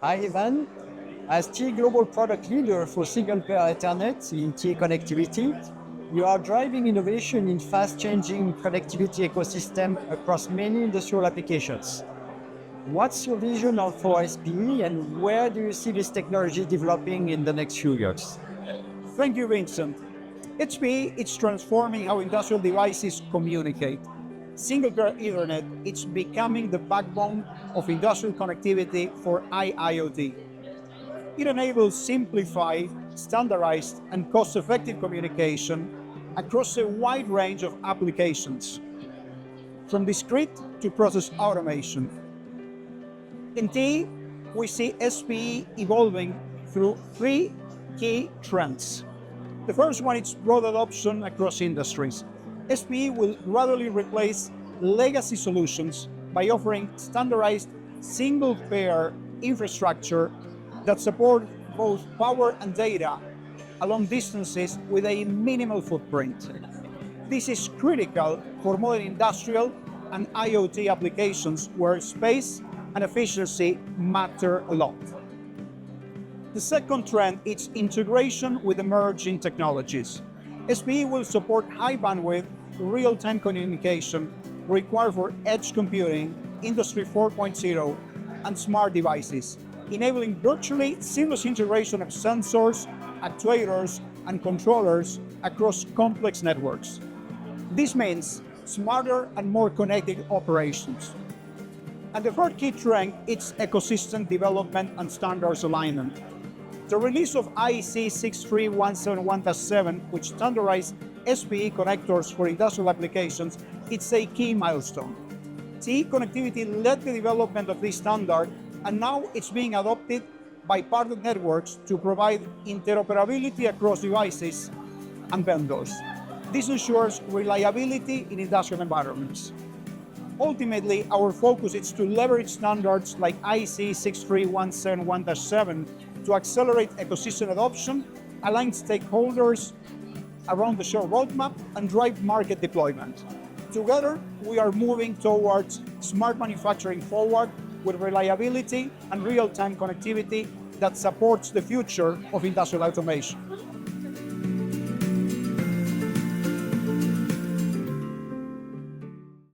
Hi, Ivan. As TE Global Product Leader for Single-Pair Ethernet in TE Connectivity, you are driving innovation in fast-changing connectivity ecosystem across many industrial applications. What's your vision for SPE and where do you see this technology developing in the next few years? Thank you, Vincent. HPE is transforming how industrial devices communicate. Single-pair Ethernet is becoming the backbone of industrial connectivity for IIoT. It enables simplified, standardized, and cost-effective communication across a wide range of applications, from discrete to process automation. In TE, we see SPE evolving through three key trends. The first one is broad adoption across industries. SPE will gradually replace legacy solutions by offering standardized single-pair infrastructure that support both power and data along distances with a minimal footprint. This is critical for modern industrial and IoT applications where space and efficiency matter a lot. The second trend is integration with emerging technologies. SPE will support high bandwidth, real-time communication required for edge computing, Industry 4.0, and smart devices, enabling virtually seamless integration of sensors, actuators, and controllers across complex networks. This means smarter and more connected operations. And the third key trend is ecosystem development and standards alignment. The release of IEC 63171-7, which standardized SPE connectors for industrial applications, it's a key milestone. TE Connectivity led the development of this standard, and now it's being adopted by partner networks to provide interoperability across devices and vendors. This ensures reliability in industrial environments. Ultimately, our focus is to leverage standards like IEC 63171-7 to accelerate ecosystem adoption, align stakeholders around the shared roadmap, and drive market deployment. Together, we are moving towards smart manufacturing forward with reliability and real-time connectivity that supports the future of industrial automation.